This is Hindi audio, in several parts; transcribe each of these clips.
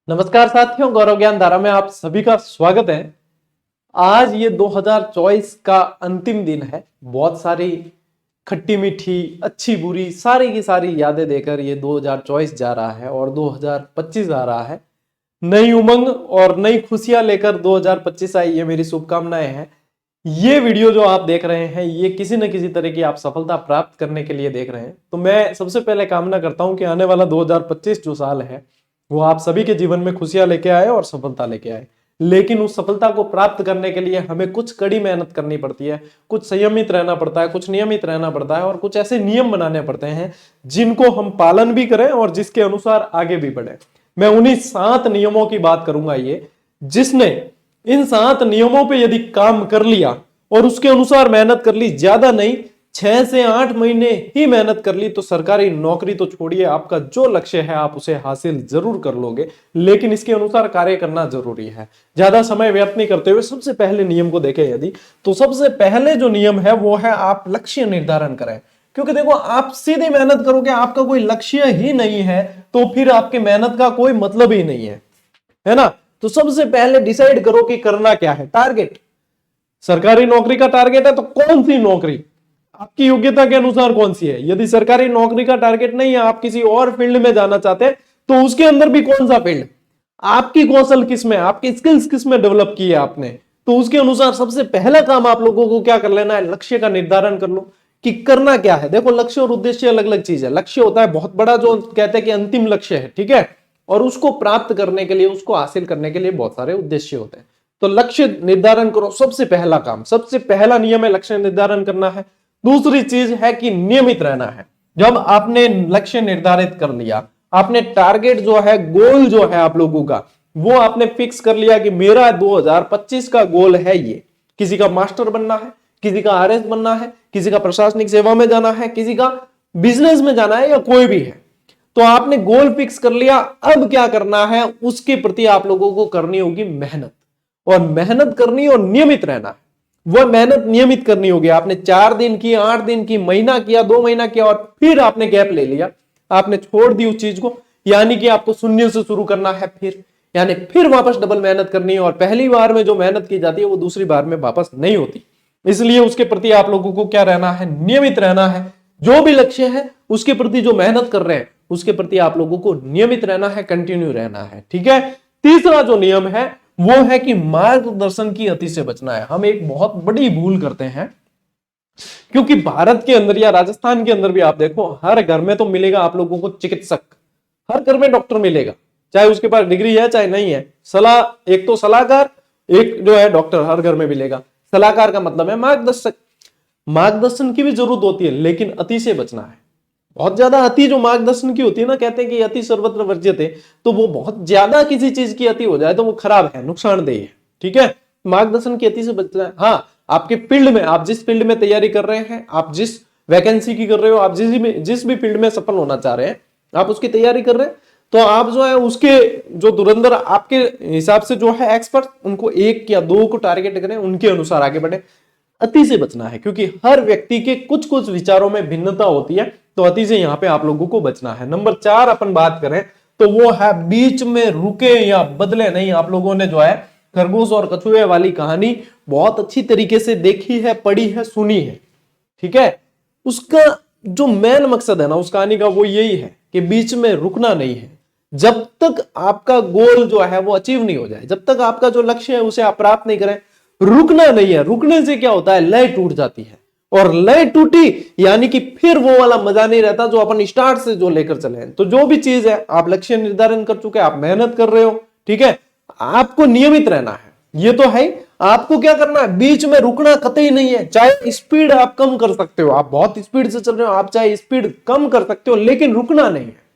नमस्कार साथियों, गौरव ज्ञान धारा में आप सभी का स्वागत है। आज ये 2024 का अंतिम दिन है। बहुत सारी खट्टी मीठी अच्छी बुरी सारी की सारी यादें देकर ये 2024 जा रहा है और 2025 आ रहा है। नई उमंग और नई खुशियां लेकर 2025 आई, ये मेरी शुभकामनाएं हैं। ये वीडियो जो आप देख रहे हैं ये किसी न किसी तरह की आप सफलता प्राप्त करने के लिए देख रहे हैं। तो मैं सबसे पहले कामना करता हूं कि आने वाला 2025 जो साल है वो आप सभी के जीवन में खुशियां लेके आए और सफलता लेके आए। लेकिन उस सफलता को प्राप्त करने के लिए हमें कुछ कड़ी मेहनत करनी पड़ती है, कुछ संयमित रहना पड़ता है, कुछ नियमित रहना पड़ता है और कुछ ऐसे नियम बनाने पड़ते हैं जिनको हम पालन भी करें और जिसके अनुसार आगे भी बढ़े। मैं उन्हीं 7 नियमों की बात करूंगा ये, जिसने इन 7 नियमों पे यदि काम कर लिया और उसके अनुसार मेहनत कर ली, ज्यादा नहीं 6 से 8 महीने ही मेहनत कर ली, तो सरकारी नौकरी तो छोड़िए, आपका जो लक्ष्य है आप उसे हासिल जरूर कर लोगे। लेकिन इसके अनुसार कार्य करना जरूरी है। ज्यादा समय व्यर्थ नहीं करते हुए सबसे पहले नियम को देखें यदि, तो सबसे पहले जो नियम है वो है आप लक्ष्य निर्धारण करें। क्योंकि देखो, आप सीधी मेहनत करोगे, आपका कोई लक्ष्य ही नहीं है तो फिर आपकी मेहनत का कोई मतलब ही नहीं है ना। तो सबसे पहले डिसाइड करो कि करना क्या है। टारगेट, सरकारी नौकरी का टारगेट है तो कौन सी नौकरी आपकी योग्यता के अनुसार कौन सी है। यदि सरकारी नौकरी का टारगेट नहीं है, आप किसी और फील्ड में जाना चाहते हैं, तो उसके अंदर भी कौन सा फील्ड, आपकी कौशल किसमें, आपकी स्किल्स किसमें डेवलप की है आपने, तो उसके अनुसार सबसे पहला काम आप लोगों को क्या कर लेना है, लक्ष्य का निर्धारण कर लो कि करना क्या है। देखो, लक्ष्य और उद्देश्य अलग अलग चीज है। लक्ष्य होता है बहुत बड़ा, जो कहते हैं कि अंतिम लक्ष्य है, ठीक है, और उसको प्राप्त करने के लिए, उसको हासिल करने के लिए बहुत सारे उद्देश्य होते हैं। तो लक्ष्य निर्धारण करो, सबसे पहला काम, सबसे पहला नियम है लक्ष्य निर्धारण करना है। दूसरी चीज है कि नियमित रहना है। जब आपने लक्ष्य निर्धारित कर लिया, आपने टारगेट जो है, गोल जो है आप लोगों का, वो आपने फिक्स कर लिया कि मेरा 2025 का गोल है ये, किसी का मास्टर बनना है, किसी का आरएस बनना है, किसी का प्रशासनिक सेवा में जाना है, किसी का बिजनेस में जाना है, या कोई भी है, तो आपने गोल फिक्स कर लिया। अब क्या करना है, उसके प्रति आप लोगों को करनी होगी मेहनत, और मेहनत करनी और नियमित रहना है। वो मेहनत नियमित करनी होगी। आपने 4 दिन की, 8 दिन की, महीना किया, 2 महीना किया और फिर आपने गैप ले लिया, आपने छोड़ दी उस चीज को, यानी कि आपको शून्य से शुरू करना है फिर, यानी फिर वापस डबल मेहनत करनी है। और पहली बार में जो मेहनत की जाती है वो दूसरी बार में वापस नहीं होती। इसलिए उसके प्रति आप लोगों को क्या रहना है, नियमित रहना है। जो भी लक्ष्य है उसके प्रति जो मेहनत कर रहे हैं उसके प्रति आप लोगों को नियमित रहना है, कंटिन्यू रहना है, ठीक है। तीसरा जो नियम है वो है कि मार्गदर्शन की अति से बचना है। हम एक बहुत बड़ी भूल करते हैं, क्योंकि भारत के अंदर या राजस्थान के अंदर भी आप देखो, हर घर में तो मिलेगा आप लोगों को चिकित्सक, हर घर में डॉक्टर मिलेगा, चाहे उसके पास डिग्री है चाहे नहीं है। सलाह, एक तो सलाहकार, एक जो है डॉक्टर, हर घर में मिलेगा। सलाहकार का मतलब है मार्गदर्शक। मार्गदर्शन की भी जरूरत होती है, लेकिन अति से बचना है। बहुत ज्यादा अति जो मार्गदर्शन की होती है ना, कहते हैं कि अति सर्वत्र वर्ज्यते, तो वो बहुत ज्यादा किसी चीज की अति हो जाए तो वो खराब है, नुकसानदेह है, ठीक है। मार्गदर्शन की अति से बचना है। हाँ, आपके फील्ड में, आप जिस फील्ड में तैयारी कर रहे हैं, आप जिस वैकेंसी की कर रहे हो, आप जिस भी फील्ड में सफल होना चाह रहे हैं, आप उसकी तैयारी कर रहे हैं, तो आप जो है उसके जो धुरंधर आपके हिसाब से जो है एक्सपर्ट, उनको 1 या 2 को टारगेट करें, उनके अनुसार आगे बढ़े। अति से बचना है, क्योंकि हर व्यक्ति के कुछ कुछ विचारों में भिन्नता होती है, तो अति से यहां पे आप लोगों को बचना है। नंबर 4 अपन बात करें तो वो है बीच में रुके या बदले नहीं। आप लोगों ने जो है खरगोश और कछुए वाली कहानी बहुत अच्छी तरीके से देखी है, पढ़ी है, सुनी है, ठीक है। उसका जो मेन मकसद है ना उस कहानी का, वो यही है कि बीच में रुकना नहीं है। जब तक आपका गोल जो है वो अचीव नहीं हो जाए, जब तक आपका जो लक्ष्य है उसे आप प्राप्त नहीं करें, रुकना नहीं है। रुकने से क्या होता है, लय टूट जाती है, और लय टूटी यानी कि फिर वो वाला मजा नहीं रहता जो अपन स्टार्ट से जो लेकर चले हैं। तो जो भी चीज है, आप लक्ष्य निर्धारण कर चुके हैं, आप मेहनत कर रहे हो, ठीक है, आपको नियमित रहना है, ये तो है। आपको क्या करना है, बीच में रुकना कतई नहीं है। चाहे स्पीड आप कम कर सकते हो, आप बहुत स्पीड से चल रहे हो, आप चाहे स्पीड कम कर सकते हो, लेकिन रुकना नहीं है।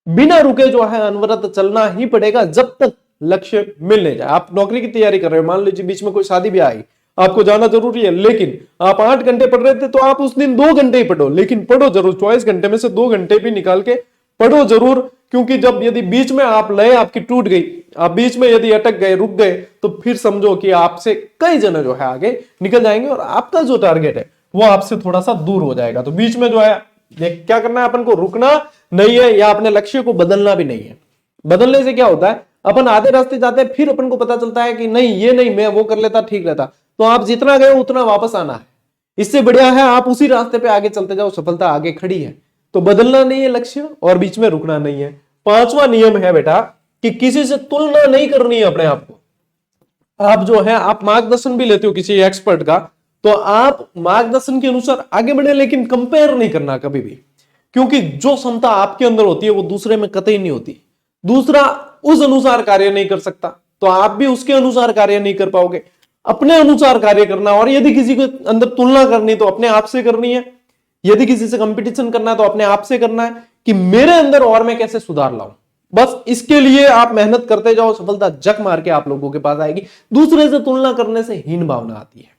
बिना रुके जो है अनवरत चलना ही पड़ेगा जब तक लक्ष्य मिल नहीं जाए। आप नौकरी की तैयारी कर रहे हो, मान लीजिए बीच में कोई शादी भी आई, आपको जाना जरूरी है, लेकिन आप 8 घंटे पढ़ रहे थे, तो आप उस दिन 2 घंटे ही पढ़ो, लेकिन पढ़ो जरूर। 24 घंटे में से 2 घंटे भी निकाल के पढ़ो जरूर, क्योंकि जब यदि बीच में आप लय आपकी टूट गई, आप बीच में यदि अटक गए, रुक गए, तो फिर समझो कि आपसे कई जने जो है आगे निकल जाएंगे और आपका जो टारगेट है वो आपसे थोड़ा सा दूर हो जाएगा। तो बीच में जो है क्या करना है, अपन को रुकना नहीं है, या अपने लक्ष्य को बदलना भी नहीं है। बदलने से क्या होता है, अपन आधे रास्ते जाते हैं, फिर अपन को पता चलता है कि नहीं ये नहीं, मैं वो कर लेता ठीक रहता। तो आप जितना गए उतना वापस आना है। इससे बढ़िया है आप उसी रास्ते पे आगे चलते जाओ, सफलता आगे खड़ी है। तो बदलना नहीं है लक्ष्य और बीच में रुकना नहीं है। पांचवा नियम है बेटा कि किसी से तुलना नहीं करनी है अपने आप को। आप जो है आप मार्गदर्शन भी लेते हो किसी एक्सपर्ट का, तो आप मार्गदर्शन के अनुसार आगे बढ़े, लेकिन कंपेयर नहीं करना कभी भी, क्योंकि जो क्षमता आपके अंदर होती है वो दूसरे में कतई नहीं होती। दूसरा उस अनुसार कार्य नहीं कर सकता तो आप भी उसके अनुसार कार्य नहीं कर पाओगे। अपने अनुसार कार्य करना, और यदि किसी के अंदर तुलना करनी तो अपने आप से करनी है, यदि किसी से कंपटीशन करना है तो अपने आप से करना है कि मेरे अंदर और मैं कैसे सुधार लाऊं। बस इसके लिए आप मेहनत करते जाओ, सफलता जक मार के आप लोगों के पास आएगी। दूसरे से तुलना करने से हीन भावना आती है,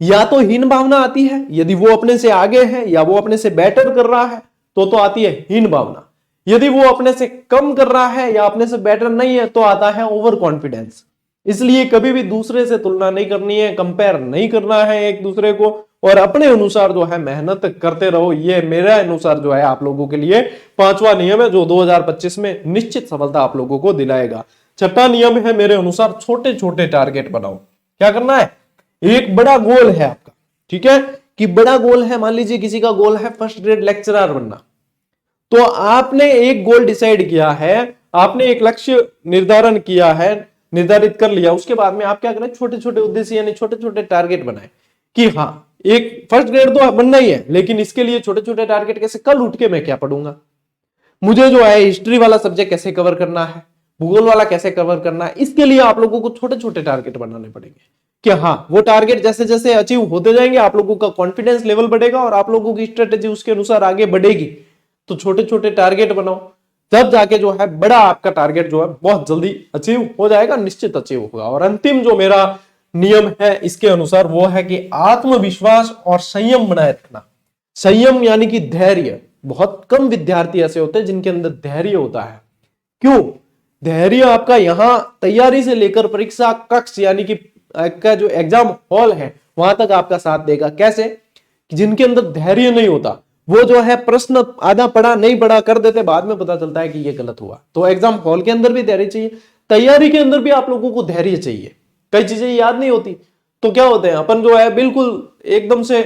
या तो हीन भावना आती है यदि वो अपने से आगे है या वो अपने से बेटर कर रहा है तो आती है हीन भावना। यदि वो अपने से कम कर रहा है या अपने से बेटर नहीं है तो आता है ओवर कॉन्फिडेंस। इसलिए कभी भी दूसरे से तुलना नहीं करनी है, कंपेयर नहीं करना है एक दूसरे को, और अपने अनुसार जो है मेहनत करते रहो। ये मेरे अनुसार जो है आप लोगों के लिए पांचवा नियम है जो 2025 में निश्चित सफलता आप लोगों को दिलाएगा। छठा नियम है मेरे अनुसार छोटे छोटे टारगेट बनाओ। क्या करना है? एक बड़ा गोल है आपका, ठीक है, कि बड़ा गोल है, मान लीजिए किसी का गोल है फर्स्ट ग्रेड लेक्चरर बनना, तो आपने एक गोल डिसाइड किया है, आपने एक लक्ष्य निर्धारण किया है, निर्धारित कर लिया। उसके बाद में आप क्या करें? छोटे छोटे उद्देश्य यानी छोटे छोटे टारगेट बनाए कि हाँ एक फर्स्ट ग्रेड तो बनना ही है, लेकिन इसके लिए छोटे छोटे टारगेट कैसे? कल उठ के मैं क्या पढ़ूंगा, मुझे जो है हिस्ट्री वाला सब्जेक्ट कैसे कवर करना है, भूगोल वाला कैसे कवर करना है। इसके लिए आप लोगों को छोटे छोटे टारगेट बनाने पड़ेंगे कि हाँ वो टारगेट जैसे जैसे अचीव होते जाएंगे आप लोगों का कॉन्फिडेंस लेवल बढ़ेगा और आप लोगों की स्ट्रेटेजी उसके अनुसार आगे बढ़ेगी। तो छोटे छोटे टारगेट बनाओ, तब जाके जो है बड़ा आपका टारगेट जो है बहुत जल्दी अचीव हो जाएगा, निश्चित अचीव होगा। और अंतिम जो मेरा नियम है इसके अनुसार वो है कि आत्मविश्वास और संयम बनाए रखना। संयम यानी कि धैर्य। बहुत कम विद्यार्थी ऐसे होते हैं जिनके अंदर धैर्य होता है। क्यों? धैर्य आपका यहां तैयारी से लेकर परीक्षा कक्ष यानी कि का जो एग्जाम हॉल है वहां तक आपका साथ देगा। कैसे? जिनके अंदर धैर्य नहीं होता वो जो है प्रश्न आधा पढ़ा नहीं पढ़ा कर देते, बाद में पता चलता है कि ये गलत हुआ। तो एग्जाम हॉल के अंदर भी धैर्य चाहिए, तैयारी के अंदर भी आप लोगों को धैर्य चाहिए। कई चीजें याद नहीं होती तो क्या होते हैं अपन जो है बिल्कुल एकदम से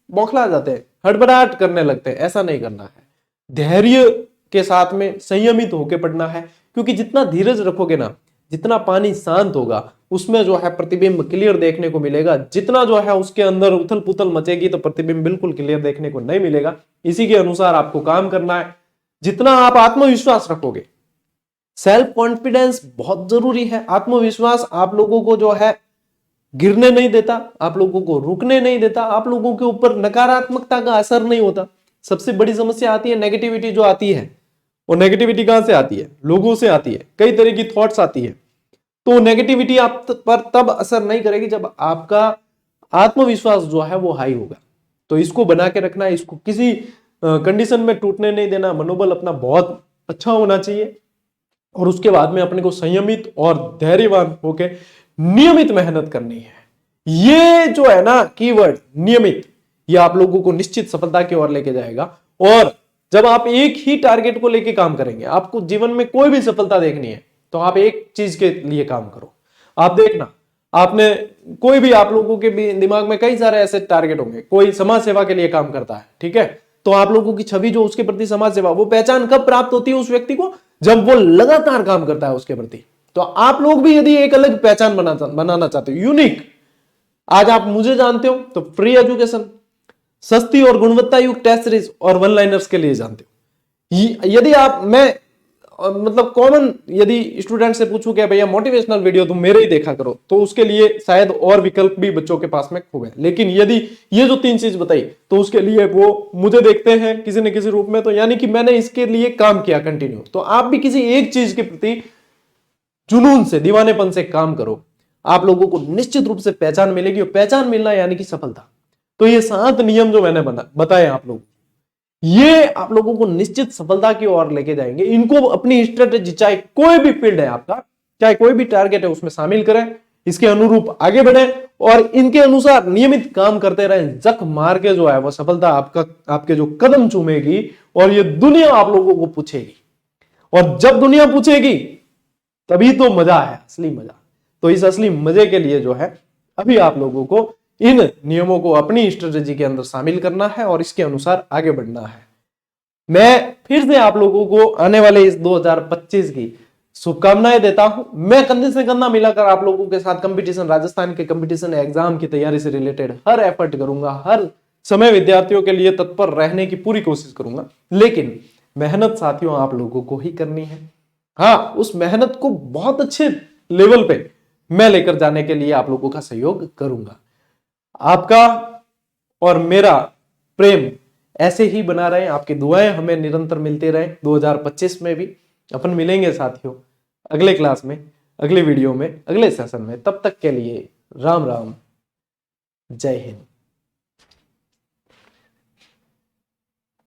बौखला जाते हैं, हड़बड़ाहट करने लगते हैं। ऐसा नहीं करना है, धैर्य के साथ में संयमित होकर पढ़ना है, क्योंकि जितना धीरज रखोगे ना, जितना पानी शांत होगा उसमें जो है प्रतिबिंब क्लियर देखने को मिलेगा। जितना जो है उसके अंदर उथल पुथल मचेगी तो प्रतिबिंब बिल्कुल क्लियर देखने को नहीं मिलेगा। इसी के अनुसार आपको काम करना है। जितना आप आत्मविश्वास रखोगे, सेल्फ कॉन्फिडेंस बहुत जरूरी है। आत्मविश्वास आप लोगों को जो है गिरने नहीं देता, आप लोगों को रुकने नहीं देता, आप लोगों के ऊपर नकारात्मकता का असर नहीं होता। सबसे बड़ी समस्या आती है नेगेटिविटी जो आती है। और नेगेटिविटी कहां से आती है? लोगों से आती है, कई तरह की थॉट्स आती है। तो नेगेटिविटी आप पर तब असर नहीं करेगी जब आपका आत्मविश्वास जो है वो हाई होगा। तो इसको बना के रखना है, इसको किसी कंडीशन में टूटने नहीं देना। मनोबल अपना बहुत अच्छा होना चाहिए और उसके बाद में अपने को संयमित और धैर्यवान होकर नियमित मेहनत करनी है। ये जो है ना कीवर्ड नियमित, ये आप लोगों को निश्चित सफलता की ओर लेके जाएगा। और जब आप एक ही टारगेट को लेके काम करेंगे, आपको जीवन में कोई भी सफलता देखनी है तो आप एक चीज के लिए काम करो। आप देखना, आपने कोई भी, आप लोगों के भी दिमाग में कई सारे ऐसे टारगेट होंगे। कोई समाज सेवा के लिए काम करता है, ठीक है, तो आप लोगों की छवि जो उसके प्रति समाज सेवा, वो पहचान कब प्राप्त होती है उस व्यक्ति को? जब वो लगातार काम करता है उसके प्रति। तो आप लोग भी यदि एक अलग पहचान बनाना चाहते हो, यूनिक, आज आप मुझे जानते हो तो फ्री एजुकेशन, सस्ती और गुणवत्ता युक्त टेस्ट सीरीज और वन लाइनर्स के लिए जानते हो। यदि आप, मैं मतलब कॉमन यदि स्टूडेंट से पूछूं कि भैया मोटिवेशनल वीडियो तुम मेरे ही देखा करो, तो उसके लिए शायद और विकल्प भी बच्चों के पास में खूब है। लेकिन यदि ये जो 3 चीज बताई तो उसके लिए वो मुझे देखते हैं किसी न किसी रूप में, तो यानी कि मैंने इसके लिए काम किया कंटिन्यू। तो आप भी किसी एक चीज के प्रति जुनून से, दीवानेपन से काम करो, आप लोगों को निश्चित रूप से पहचान मिलेगी। और पहचान मिलना यानी कि सफलता। तो ये 7 नियम जो मैंने बताए आप लोग, ये आप लोगों को निश्चित सफलता की ओर लेके जाएंगे। इनको अपनी स्ट्रेटेजी, चाहे कोई भी फील्ड है आपका, चाहे कोई भी टारगेट है, उसमें शामिल करें, इसके अनुरूप आगे बढ़े और इनके अनुसार नियमित काम करते रहें। जक मार के जो है वो सफलता आपके जो कदम चूमेगी और ये दुनिया आप लोगों को पूछेगी। और जब दुनिया पूछेगी तभी तो मजा है, असली मजा। तो इस असली मजे के लिए जो है अभी आप लोगों को इन नियमों को अपनी स्ट्रेटेजी के अंदर शामिल करना है और इसके अनुसार आगे बढ़ना है। मैं फिर से आप लोगों को आने वाले इस 2025 की शुभकामनाएं देता हूं। मैं कंधे से कंधा मिलाकर आप लोगों के साथ कंपटीशन, राजस्थान के कंपटीशन एग्जाम की तैयारी से रिलेटेड हर एफर्ट करूंगा, हर समय विद्यार्थियों के लिए तत्पर रहने की पूरी कोशिश करूंगा। लेकिन मेहनत साथियों आप लोगों को ही करनी है। हाँ, उस मेहनत को बहुत अच्छे लेवल पे मैं लेकर जाने के लिए आप लोगों का सहयोग करूंगा। आपका और मेरा प्रेम ऐसे ही बना रहे, आपकी दुआएं हमें निरंतर मिलती रहे। 2025 में भी अपन मिलेंगे साथियों, अगले क्लास में, अगले वीडियो में, अगले सेशन में। तब तक के लिए राम राम, जय हिंद।